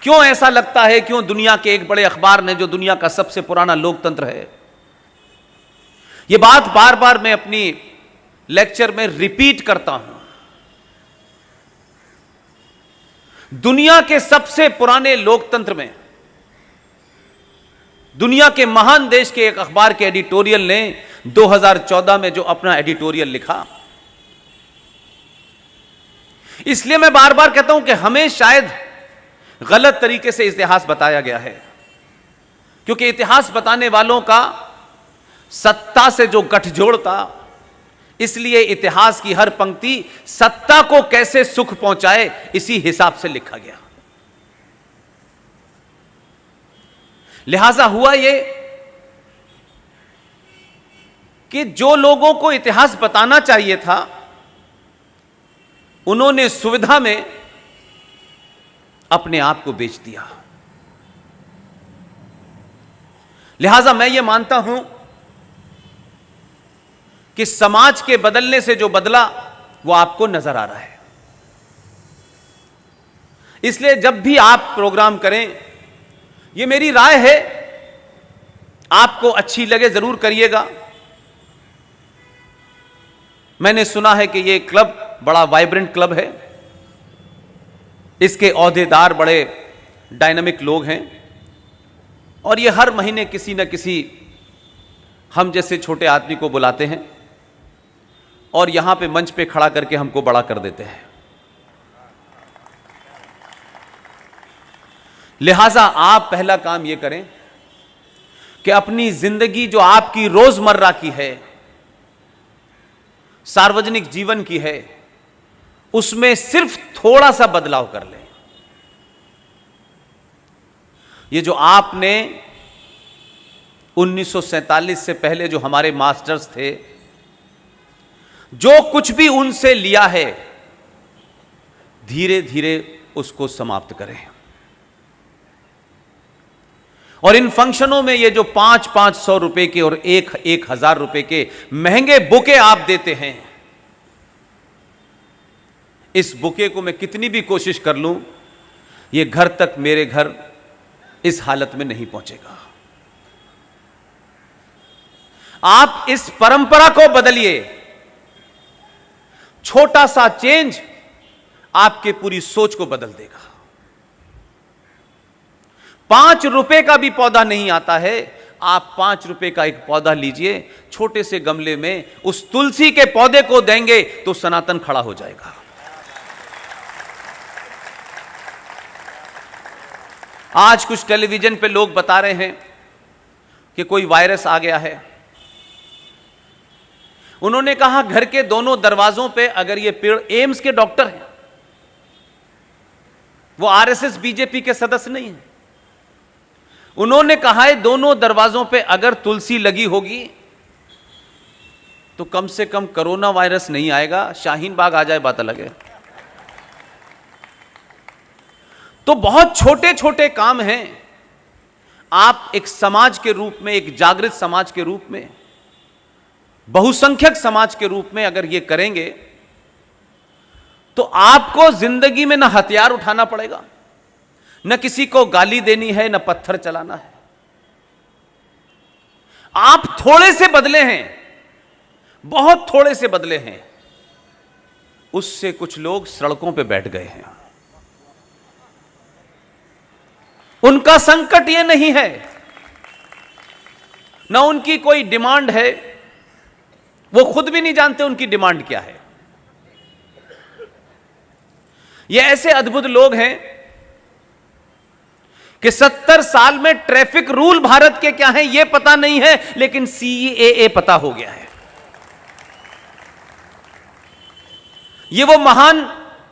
क्यों ऐसा लगता है, क्यों दुनिया के एक बड़े अखबार ने, जो दुनिया का सबसे पुराना लोकतंत्र है, यह बात बार बार मैं अपनी लेक्चर में रिपीट करता हूं, दुनिया के सबसे पुराने लोकतंत्र में, दुनिया के महान देश के एक अखबार के एडिटोरियल ने 2014 में जो अपना एडिटोरियल लिखा, इसलिए मैं बार बार कहता हूं कि हमें शायद गलत तरीके से इतिहास बताया गया है, क्योंकि इतिहास बताने वालों का सत्ता से जो गठजोड़ था, इसलिए इतिहास की हर पंक्ति सत्ता को कैसे सुख पहुंचाए इसी हिसाब से लिखा गया। लिहाजा हुआ यह कि जो लोगों को इतिहास बताना चाहिए था, उन्होंने सुविधा में अपने आप को बेच दिया। लिहाजा मैं यह मानता हूं कि समाज के बदलने से जो बदला वो आपको नजर आ रहा है। इसलिए जब भी आप प्रोग्राम करें, ये मेरी राय है, आपको अच्छी लगे जरूर करिएगा। मैंने सुना है कि ये क्लब बड़ा वाइब्रेंट क्लब है, इसके ओहदेदार बड़े डायनामिक लोग हैं, और ये हर महीने किसी न किसी हम जैसे छोटे आदमी को बुलाते हैं और यहां पे मंच पे खड़ा करके हमको बड़ा कर देते हैं। लिहाजा आप पहला काम यह करें कि अपनी जिंदगी जो आपकी रोजमर्रा की है, सार्वजनिक जीवन की है, उसमें सिर्फ थोड़ा सा बदलाव कर लें। ये जो आपने 1947 से पहले जो हमारे मास्टर्स थे, जो कुछ भी उनसे लिया है, धीरे धीरे उसको समाप्त करें। और इन फंक्शनों में ये जो 500-500 रुपए के और 1,000 रुपए के महंगे बुके आप देते हैं, इस बुके को मैं कितनी भी कोशिश कर लूं, ये घर तक, मेरे घर इस हालत में नहीं पहुंचेगा। आप इस परंपरा को बदलिए। छोटा सा चेंज आपके पूरी सोच को बदल देगा। 5 रुपए का भी पौधा नहीं आता है, आप 5 रुपए का एक पौधा लीजिए, छोटे से गमले में उस तुलसी के पौधे को देंगे तो सनातन खड़ा हो जाएगा। आज कुछ टेलीविजन पे लोग बता रहे हैं कि कोई वायरस आ गया है। उन्होंने कहा घर के दोनों दरवाजों पे अगर ये पेड़, एम्स के डॉक्टर हैं, वो आरएसएस बीजेपी के सदस्य नहीं है, उन्होंने कहा है दोनों दरवाजों पे अगर तुलसी लगी होगी तो कम से कम कोरोना वायरस नहीं आएगा, शाहीन बाग आ जाए बात अलग है। तो बहुत छोटे छोटे काम हैं। आप एक समाज के रूप में, एक जागृत समाज के रूप में, बहुसंख्यक समाज के रूप में अगर ये करेंगे तो आपको जिंदगी में ना हथियार उठाना पड़ेगा, न किसी को गाली देनी है, न पत्थर चलाना है। आप थोड़े से बदले हैं, बहुत थोड़े से बदले हैं, उससे कुछ लोग सड़कों पे बैठ गए हैं। उनका संकट यह नहीं है, ना उनकी कोई डिमांड है, वो खुद भी नहीं जानते उनकी डिमांड क्या है। ये ऐसे अद्भुत लोग हैं कि 70 साल में ट्रैफिक रूल भारत के क्या हैं ये पता नहीं है, लेकिन CAA पता हो गया है। ये वो महान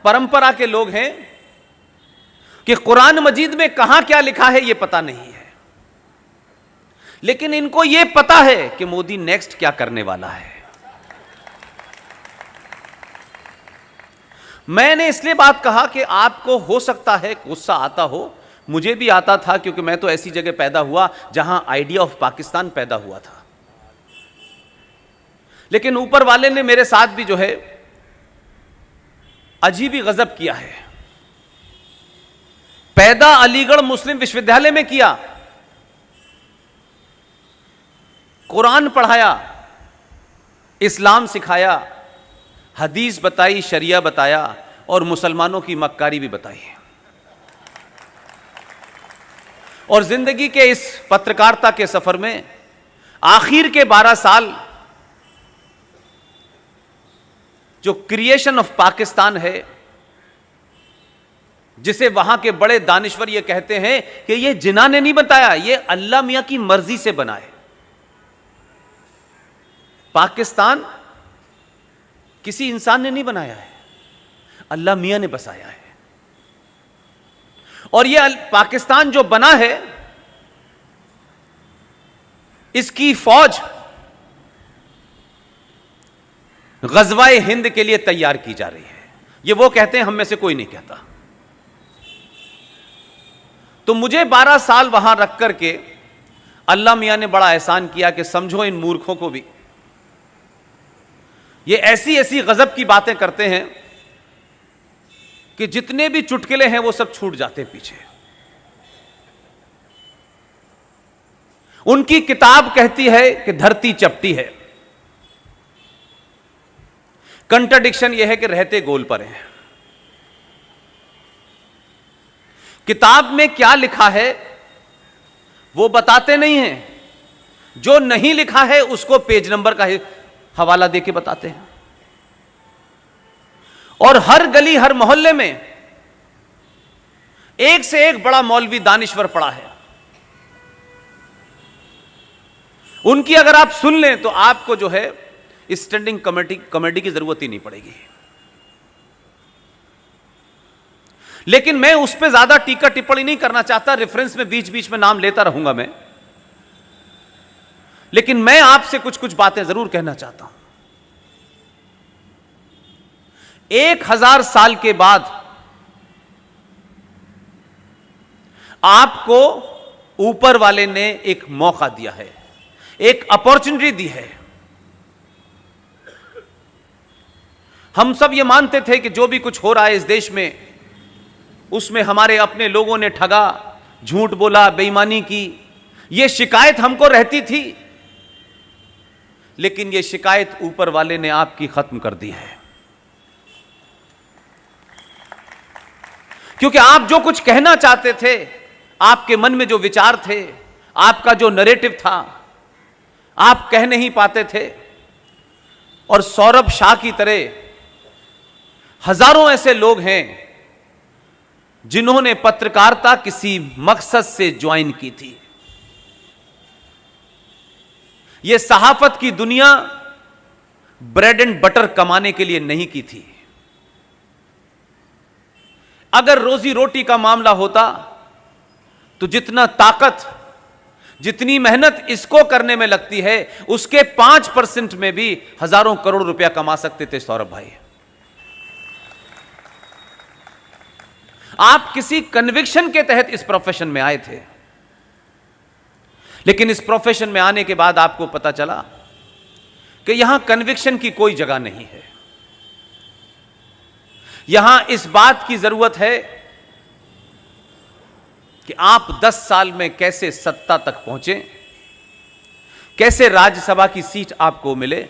परंपरा के लोग हैं कि कुरान मजीद में कहां क्या लिखा है ये पता नहीं है, लेकिन इनको ये पता है कि मोदी नेक्स्ट क्या करने वाला है। मैंने इसलिए बात कहा कि आपको हो सकता है गुस्सा आता हो, मुझे भी आता था, क्योंकि मैं तो ऐसी जगह पैदा हुआ जहां आइडिया ऑफ पाकिस्तान पैदा हुआ था। लेकिन ऊपर वाले ने मेरे साथ भी जो है अजीब ही गजब किया है। पैदा अलीगढ़ मुस्लिम विश्वविद्यालय में किया, कुरान पढ़ाया, इस्लाम सिखाया, हदीस बताई, शरिया बताया और मुसलमानों की मक्कारी भी बताई। और जिंदगी के इस पत्रकारिता के सफर में आखिर के 12 साल जो क्रिएशन ऑफ पाकिस्तान है, जिसे वहां के बड़े दानिश्वर ये कहते हैं कि ये जिन्ना ने नहीं बताया, ये अल्लाह मियां की मर्जी से बना है। पाकिस्तान किसी इंसान ने नहीं बनाया है, अल्लाह मियां ने बसाया है। और ये पाकिस्तान जो बना है, इसकी फौज गजवाए हिंद के लिए तैयार की जा रही है। ये वो कहते हैं, हम में से कोई नहीं कहता। तो मुझे 12 साल वहां रख करके अल्लाह मियां ने बड़ा एहसान किया कि समझो इन मूर्खों को भी, ये ऐसी ऐसी गजब की बातें करते हैं कि जितने भी चुटकुले हैं वो सब छूट जाते हैं पीछे। उनकी किताब कहती है कि धरती चपटी है, कंट्राडिक्शन यह है कि रहते गोल पर हैं। किताब में क्या लिखा है वो बताते नहीं हैं, जो नहीं लिखा है उसको पेज नंबर का हवाला देके बताते हैं। और हर गली हर मोहल्ले में एक से एक बड़ा मौलवी दानिश्वर पड़ा है। उनकी अगर आप सुन लें तो आपको जो है स्टैंडिंग कमेटी की जरूरत ही नहीं पड़ेगी। लेकिन मैं उस पर ज्यादा टीका टिप्पणी नहीं करना चाहता, रेफरेंस में बीच बीच में नाम लेता रहूंगा मैं। लेकिन मैं आपसे कुछ कुछ बातें जरूर कहना चाहता हूं। 1000 साल के बाद आपको ऊपर वाले ने एक मौका दिया है, एक अपॉर्चुनिटी दी है। हम सब ये मानते थे कि जो भी कुछ हो रहा है इस देश में, उसमें हमारे अपने लोगों ने ठगा, झूठ बोला, बेईमानी की, यह शिकायत हमको रहती थी। लेकिन यह शिकायत ऊपर वाले ने आपकी खत्म कर दी है, क्योंकि आप जो कुछ कहना चाहते थे, आपके मन में जो विचार थे, आपका जो नैरेटिव था, आप कह नहीं पाते थे। और सौरभ शाह की तरह हजारों ऐसे लोग हैं जिन्होंने पत्रकारिता किसी मकसद से ज्वाइन की थी। यह सहाफत की दुनिया ब्रेड एंड बटर कमाने के लिए नहीं की थी। अगर रोजी रोटी का मामला होता तो जितना ताकत, जितनी मेहनत इसको करने में लगती है, उसके 5% में भी हजारों करोड़ रुपया कमा सकते थे सौरभ भाई। आप किसी कन्विक्शन के तहत इस प्रोफेशन में आए थे, लेकिन इस प्रोफेशन में आने के बाद आपको पता चला कि यहां कन्विक्शन की कोई जगह नहीं है। यहां इस बात की जरूरत है कि आप 10 साल में कैसे सत्ता तक पहुंचे, कैसे राज्यसभा की सीट आपको मिले,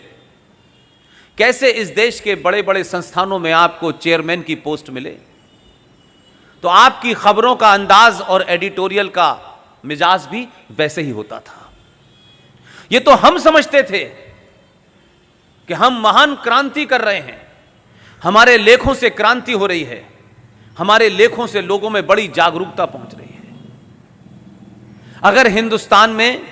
कैसे इस देश के बड़े बड़े संस्थानों में आपको चेयरमैन की पोस्ट मिले। तो आपकी खबरों का अंदाज और एडिटोरियल का मिजाज भी वैसे ही होता था। यह तो हम समझते थे कि हम महान क्रांति कर रहे हैं, हमारे लेखों से क्रांति हो रही है, हमारे लेखों से लोगों में बड़ी जागरूकता पहुंच रही है। अगर हिंदुस्तान में,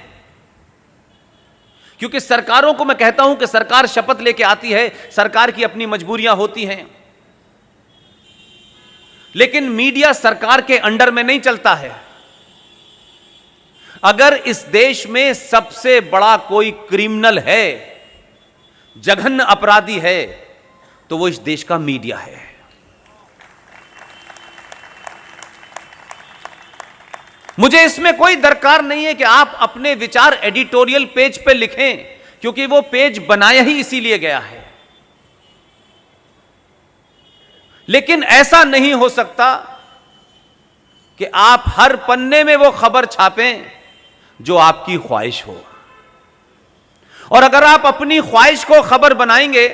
क्योंकि सरकारों को मैं कहता हूं कि सरकार शपथ लेके आती है, सरकार की अपनी मजबूरियां होती हैं, लेकिन मीडिया सरकार के अंडर में नहीं चलता है। अगर इस देश में सबसे बड़ा कोई क्रिमिनल है, जघन्य अपराधी है, तो वो इस देश का मीडिया है। मुझे इसमें कोई दरकार नहीं है कि आप अपने विचार एडिटोरियल पेज पे लिखें, क्योंकि वो पेज बनाया ही इसीलिए गया है। लेकिन ऐसा नहीं हो सकता कि आप हर पन्ने में वो खबर छापें जो आपकी ख्वाहिश हो। और अगर आप अपनी ख्वाहिश को खबर बनाएंगे